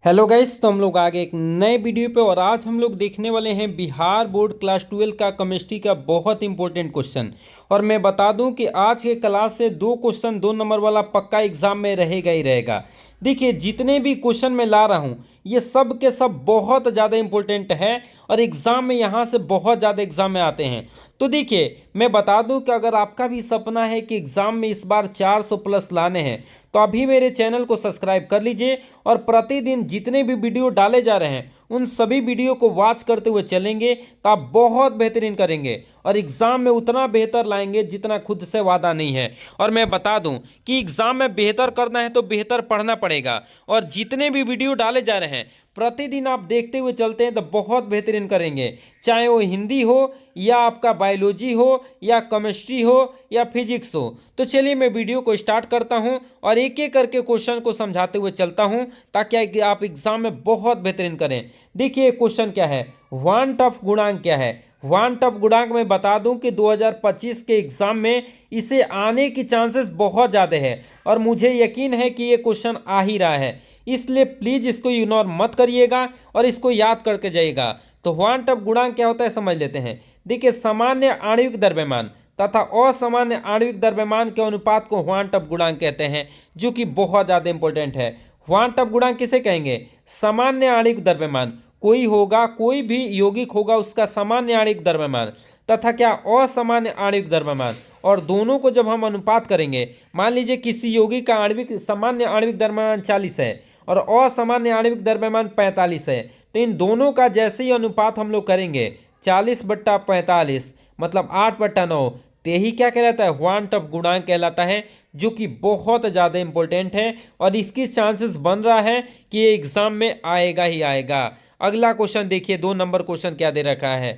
Hello guys, तो हम लोग आ गए एक नए वीडियो पे और आज हम लोग देखने वाले हैं बिहार बोर्ड क्लास 12 का केमिस्ट्री का बहुत इंपॉर्टेंट क्वेश्चन। और मैं बता दूं कि आज के क्लास से दो क्वेश्चन 2 नंबर वाला पक्का एग्जाम में रहेगा ही रहेगा। देखिए, जितने भी क्वेश्चन मैं ला रहा हूं ये सब के सब बहुत ज़्यादा इंपॉर्टेंट है और एग्जाम में यहाँ से बहुत ज़्यादा एग्जाम में आते हैं। तो देखिए, मैं बता दूं कि अगर आपका भी सपना है कि एग्जाम में इस बार 400 प्लस लाने हैं तो अभी मेरे चैनल को सब्सक्राइब कर लीजिए और प्रतिदिन जितने भी वीडियो डाले जा रहे हैं उन सभी वीडियो को वॉच करते हुए चलेंगे तो आप बहुत बेहतरीन करेंगे और एग्जाम में उतना बेहतर लाएंगे जितना खुद से वादा नहीं है। और मैं बता दूं कि एग्जाम में बेहतर करना है तो बेहतर पढ़ना पड़ेगा और जितने भी वीडियो डाले जा रहे हैं प्रतिदिन आप देखते हुए चलते हैं तो बहुत बेहतरीन करेंगे, चाहे वो हिंदी हो या आपका बायोलॉजी हो या केमिस्ट्री हो या फिजिक्स हो। तो चलिए मैं वीडियो को स्टार्ट करता हूं और एक एक करके क्वेश्चन को समझाते हुए चलता हूं ताकि आप एग्जाम में बहुत बेहतरीन करें। देखिए क्वेश्चन क्या है, वन टफ गुणांक क्या है। वन टफ गुणांक में बता दूं कि 2025 के एग्जाम में इसे आने की चांसेस बहुत ज़्यादा है और मुझे यकीन है कि ये क्वेश्चन आ ही रहा है, इसलिए प्लीज इसको इग्नोर मत करिएगा और इसको याद करके जाइएगा। तो वन टफ गुणांक क्या होता है समझ लेते हैं। देखिए, सामान्य आणविक द्रव्यमान तथा असामान्य आणविक द्रव्यमान के अनुपात को वन टफ गुणांक कहते हैं, जो कि बहुत ज्यादा इंपॉर्टेंट है। वन टफ गुणांक किसे कहेंगे? सामान्य आणविक द्रव्यमान कोई होगा, कोई भी यौगिक होगा उसका सामान्य आणविक द्रव्यमान तथा क्या असामान्य आणविक द्रव्यमान, और दोनों को जब हम अनुपात करेंगे, मान लीजिए किसी यौगिक का आणविक सामान्य आणविक द्रव्यमान 40 है और असामान्य आणविक द्रव्यमान 45 है, तो इन दोनों का जैसे ही अनुपात हम लोग करेंगे 40/45 मतलब 8/9, तो यही क्या कहलाता है? वन टफ गुणांक कहलाता है, जो कि बहुत ज़्यादा इंपॉर्टेंट है और इसकी चांसेस बन रहा है कि ये एग्जाम में आएगा ही आएगा। अगला क्वेश्चन देखिए, 2 नंबर क्वेश्चन क्या दे रखा है।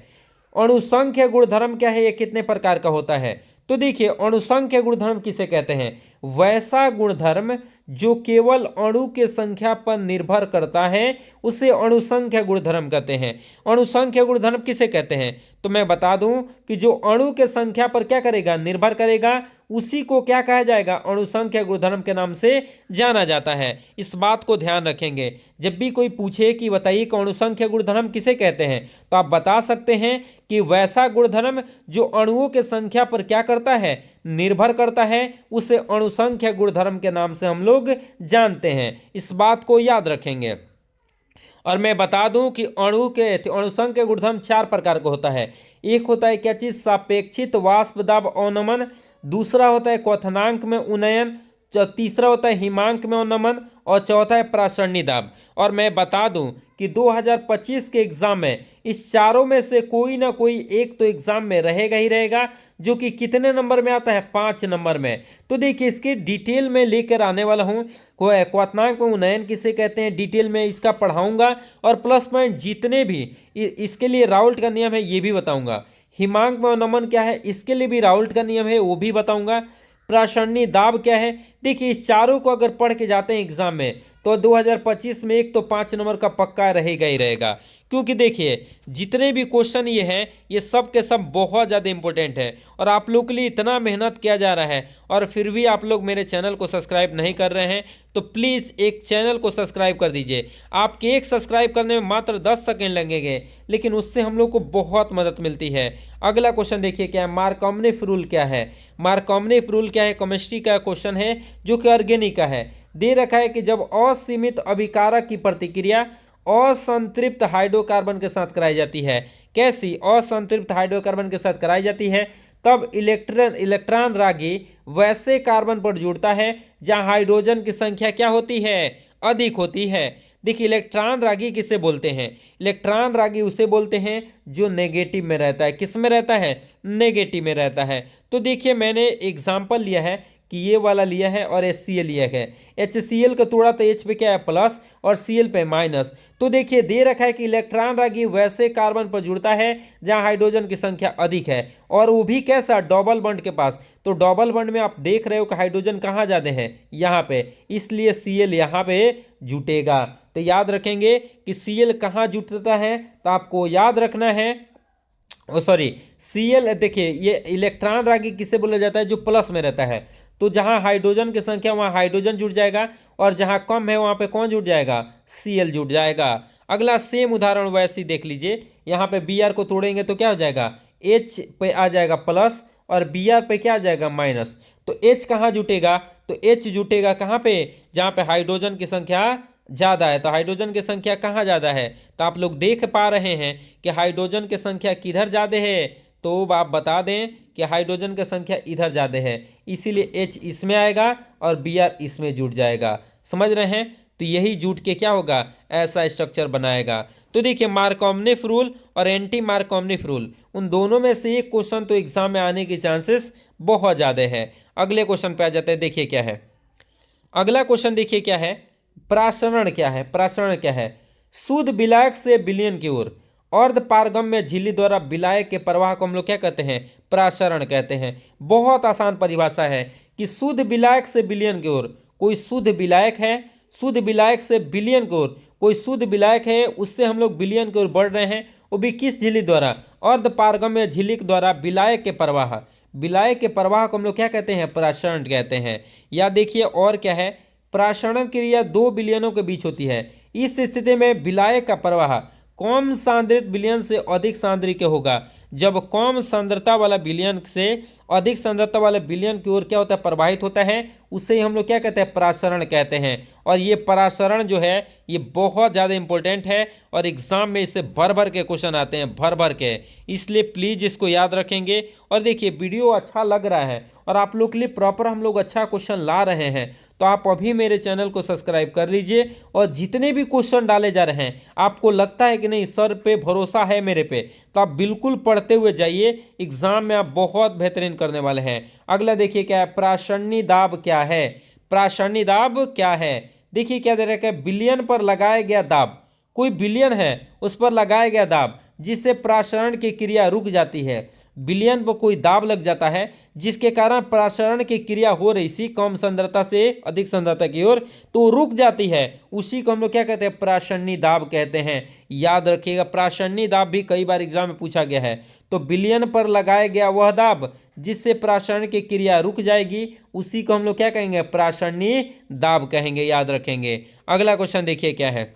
अणुसंख्य गुणधर्म क्या है, ये कितने प्रकार का होता है? तो देखिए, अणुसंख्य गुणधर्म किसे कहते हैं? वैसा गुणधर्म जो केवल अणु के संख्या पर निर्भर करता है उसे अणुसंख्य गुणधर्म कहते हैं। अणुसंख्य गुणधर्म किसे कहते हैं? तो मैं बता दूं कि जो अणु के संख्या पर क्या करेगा, निर्भर करेगा, उसी को क्या कहा जाएगा? अणुसंख्य गुणधर्म के नाम से जाना जाता है। इस बात को ध्यान रखेंगे, जब भी कोई पूछे कि बताइए कि अणुसंख्य गुणधर्म किसे कहते हैं, तो आप बता सकते हैं कि वैसा गुणधर्म जो अणुओं के संख्या पर क्या करता है, निर्भर करता है, उसे अणुसंख्य गुणधर्म के नाम से हम लोग जानते हैं। इस बात को याद रखेंगे। और मैं बता दूं कि अणुसंख्य गुणधर्म 4 प्रकार का होता है। एक होता है क्या चीज? सापेक्षित वाष्प दाब अवनमन, दूसरा होता है क्वथनांक में उन्नयन, तीसरा होता है हिमांक में अवनमन और चौथा है प्रासरणी दाब। और मैं बता दूं कि 2025 के एग्जाम में इस चारों में से कोई ना कोई एक तो एग्जाम में रहेगा ही रहेगा, जो कि कितने नंबर में आता है? 5 नंबर में। तो देखिए, इसकी डिटेल में लेकर आने वाला हूं। क्वथनांक में उन्नयन किसे कहते हैं डिटेल में इसका पढ़ाऊंगा और प्लस पॉइंट जितने भी इसके लिए राउल्ट का नियम है ये भी बताऊंगा। हिमांक में अवनमन क्या है, इसके लिए भी राउल्ट का नियम है वो भी बताऊंगा। प्रासरणी दाब क्या है? देखिए, इस चारों को अगर पढ़ के जाते हैं एग्जाम में तो 2025 में एक तो 5 नंबर का पक्का रहेगा ही रहेगा, क्योंकि देखिए जितने भी क्वेश्चन ये हैं ये सब के सब बहुत ज़्यादा इंपॉर्टेंट है और आप लोग के लिए इतना मेहनत किया जा रहा है और फिर भी आप लोग मेरे चैनल को सब्सक्राइब नहीं कर रहे हैं, तो प्लीज़ एक चैनल को सब्सक्राइब कर दीजिए। आपके एक सब्सक्राइब करने में मात्र 10 सेकेंड लगेंगे, लेकिन उससे हम लोग को बहुत मदद मिलती है। अगला क्वेश्चन देखिए क्या है, मार्कोवनिफ रूल क्या है। मार्कोवनिफ रूल क्या है? केमिस्ट्री का क्वेश्चन है जो कि ऑर्गेनिक का है। दे रखा है कि जब असीमित अभिकारक की प्रतिक्रिया असंतृप्त हाइड्रोकार्बन के साथ कराई जाती है। कैसी? असंतृप्त हाइड्रोकार्बन के साथ कराई जाती है, तब इलेक्ट्रॉन रागी वैसे कार्बन पर जुड़ता है जहां हाइड्रोजन की संख्या क्या होती है? अधिक होती है। देखिए, इलेक्ट्रॉन रागी किसे बोलते हैं? इलेक्ट्रॉन रागी उसे बोलते हैं जो नेगेटिव में रहता है। किस में रहता है? नेगेटिव में रहता है। तो देखिए, मैंने एग्जाम्पल लिया है कि ये वाला लिया है और HCl लिया है। HCl का थोड़ा तो H पे क्या है? प्लस और Cl पे माइनस। तो देखिए, दे रखा है कि इलेक्ट्रॉन रागी वैसे कार्बन पर जुड़ता है जहां हाइड्रोजन की संख्या अधिक है, और वो भी कैसा? डबल बॉन्ड के पास। तो डबल बॉन्ड में आप देख रहे हो कि हाइड्रोजन कहाँ ज्यादा है? यहाँ पे, इसलिए Cl यहाँ पे जुटेगा। तो याद रखेंगे कि Cl कहाँ जुटता है, तो आपको याद रखना है सॉरी Cl। देखिए, ये इलेक्ट्रॉन रागी किसे बोला जाता है? जो प्लस में रहता है। तो जहां हाइड्रोजन की संख्या वहां हाइड्रोजन जुड़ जाएगा, और जहां कम है वहां पे कौन जुड़ जाएगा, Cl जुड़ जाएगा। अगला सेम उदाहरण वैसे ही देख लीजिए, यहाँ पे Br को तोड़ेंगे तो क्या हो जाएगा, H पे आ जाएगा प्लस और Br पे क्या आ जाएगा माइनस। तो H कहाँ जुटेगा, तो H जुटेगा कहाँ पे, जहाँ पे हाइड्रोजन की संख्या ज़्यादा है। तो हाइड्रोजन की संख्या कहाँ ज़्यादा है, तो आप लोग देख पा रहे हैं कि हाइड्रोजन की संख्या किधर ज़्यादा है, तो आप बता दें कि हाइड्रोजन की संख्या इधर ज़्यादा है, इसीलिए H इसमें आएगा और Br इसमें जुट जाएगा। समझ रहे हैं, तो यही जुट के क्या होगा, ऐसा स्ट्रक्चर बनाएगा। तो देखिए मार्कोवनिफ रूल और एंटी मार्कोवनिफ रूल, उन दोनों में से एक क्वेश्चन तो एग्जाम में आने के चांसेस बहुत ज़्यादा है। अगले क्वेश्चन पे आ जाते हैं, देखिए क्या है अगला क्वेश्चन, देखिए क्या है, प्रासरण क्या है, प्रासरण क्या है, शुद्ध विलायक से विलयन की ओर अर्ध पारगम्य झिल्ली द्वारा विलायक के प्रवाह को हम लोग क्या कहते हैं, प्रासरण कहते हैं। बहुत आसान परिभाषा है कि शुद्ध विलायक से विलयन की ओर, कोई शुद्ध विलायक है, शुद्ध विलायक से विलयन की ओर, कोई शुद्ध विलायक है उससे हम लोग विलयन की ओर बढ़ रहे हैं, वो भी किस झिल्ली द्वारा, अर्ध पारगम्य झिल्ली के द्वारा विलायक के प्रवाह, विलायक के प्रवाह को हम लोग क्या कहते हैं, प्रासरण कहते हैं। या देखिए और क्या है, प्रासरण क्रिया दो विलयनों के बीच होती है। इस स्थिति में विलायक का प्रवाह कम सांद्रित विलयन से अधिक सांद्रित के होगा। जब कम सांद्रता वाला विलयन से अधिक सांद्रता वाले विलयन की ओर क्या होता है, प्रवाहित होता है, उसे हम लोग क्या कहते हैं, प्रासरण कहते हैं। और ये प्रासरण जो है ये बहुत ज़्यादा इंपॉर्टेंट है और एग्जाम में इससे भर भर के क्वेश्चन आते हैं, भर भर के, इसलिए प्लीज़ इसको याद रखेंगे। और देखिए वीडियो अच्छा लग रहा है और आप लोग के लिए प्रॉपर हम लोग अच्छा क्वेश्चन ला रहे हैं, तो आप अभी मेरे चैनल को सब्सक्राइब कर लीजिए। और जितने भी क्वेश्चन डाले जा रहे हैं, आपको लगता है कि नहीं सर पे भरोसा है मेरे पे, तो आप बिल्कुल पढ़ते हुए जाइए, एग्जाम में आप बहुत बेहतरीन करने वाले हैं। अगला देखिए क्या है, प्रासरणी दाब क्या है, प्रासरणी दाब क्या है, देखिए क्या दे रखा है, विलयन पर लगाया गया दाब, कोई विलयन है उस पर लगाया गया दाब जिससे प्रासरण की क्रिया रुक जाती है। विलयन पर कोई दाब लग जाता है जिसके कारण प्रासरण की क्रिया हो रही थी कम सांद्रता से अधिक सांद्रता की ओर, तो रुक जाती है, उसी को हम लोग क्या कहते हैं, प्रासरणी दाब कहते हैं। याद रखिएगा, प्रासरणी दाब भी कई बार एग्जाम में पूछा गया है। तो विलयन पर लगाया गया वह दाब जिससे प्रासरण की क्रिया रुक जाएगी, उसी को हम लोग क्या कहेंगे, प्रासरणी दाब कहेंगे, याद रखेंगे। अगला क्वेश्चन देखिए क्या है,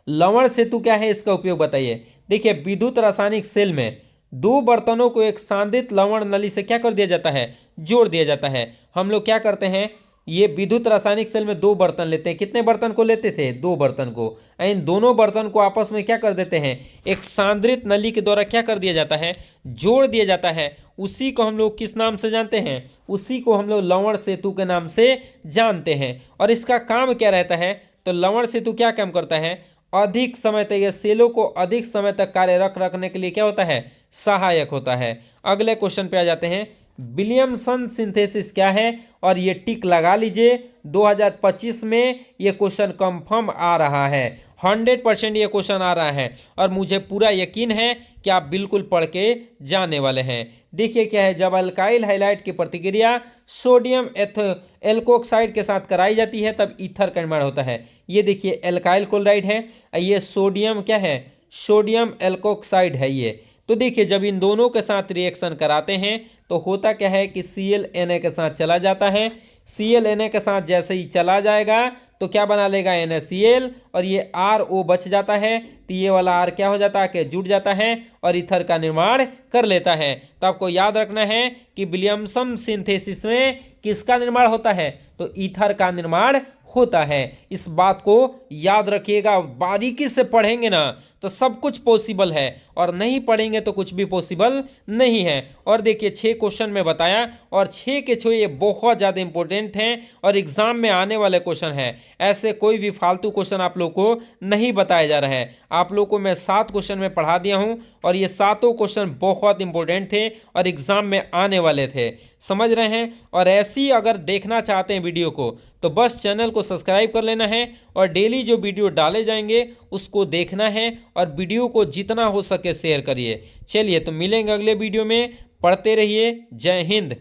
लवण सेतु क्या है, इसका उपयोग बताइए। देखिए विद्युत रासायनिक सेल में दो बर्तनों को एक सांद्रित लवण नली से क्या कर दिया जाता है, जोड़ दिया जाता है। हम लोग क्या करते हैं, ये विद्युत रासायनिक सेल में दो बर्तन लेते हैं, कितने बर्तन को लेते थे, दो बर्तन को, इन दोनों बर्तन को आपस में क्या कर देते हैं, एक सांद्रित नली के द्वारा क्या कर दिया जाता है, जोड़ दिया जाता है। उसी को हम लोग किस नाम से जानते हैं, उसी को हम लोग लवण सेतु के नाम से जानते हैं। और इसका काम क्या रहता है, तो लवण सेतु क्या काम करता है, अधिक समय तक ये सेलों को अधिक समय तक कार्यरत रखने के लिए क्या होता है, सहायक होता है। अगले क्वेश्चन पे आ जाते हैं, विलियमसन सिंथेसिस क्या है, और ये टिक लगा लीजिए, 2025 में ये क्वेश्चन कंफर्म आ रहा है, 100% ये क्वेश्चन आ रहा है और मुझे पूरा यकीन है कि आप बिल्कुल पढ़ के जाने वाले हैं। देखिए क्या है, जब अल्काइल हाइलाइट की प्रतिक्रिया सोडियम एल्कोक्साइड के साथ कराई जाती है तब ईथर का निर्माण होता है। ये देखिए एल्काइल क्लोराइड है, ये सोडियम क्या है, सोडियम एल्कोक्साइड है ये। तो देखिए जब इन दोनों के साथ रिएक्शन कराते हैं तो होता क्या है कि Cl Na के साथ चला जाता है, Cl Na के साथ जैसे ही चला जाएगा तो क्या बना लेगा, NaCl, और ये RO बच जाता है, तो ये वाला R क्या हो जाता है, कि जुड़ जाता है और ईथर का निर्माण कर लेता है। तो आपको याद रखना है कि विलियमसन सिंथेसिस में किसका निर्माण होता है, तो ईथर का निर्माण होता है। इस बात को याद रखिएगा, बारीकी से पढ़ेंगे ना तो सब कुछ पॉसिबल है और नहीं पढ़ेंगे तो कुछ भी पॉसिबल नहीं है। और देखिए 6 क्वेश्चन में बताया और 6 के 6 ये बहुत ज़्यादा इंपॉर्टेंट हैं और एग्जाम में आने वाले क्वेश्चन हैं। ऐसे कोई भी फालतू क्वेश्चन आप लोग को नहीं बताया जा रहा है। आप लोग को मैं 7 क्वेश्चन में पढ़ा दिया हूँ और ये सातों क्वेश्चन बहुत इंपॉर्टेंट थे और एग्जाम में आने वाले थे, समझ रहे हैं। और ऐसी अगर देखना चाहते हैं वीडियो को तो बस चैनल को सब्सक्राइब कर लेना है और डेली जो वीडियो डाले जाएंगे उसको देखना है और वीडियो को जितना हो सके शेयर करिए। चलिए तो मिलेंगे अगले वीडियो में, पढ़ते रहिए। जय हिंद।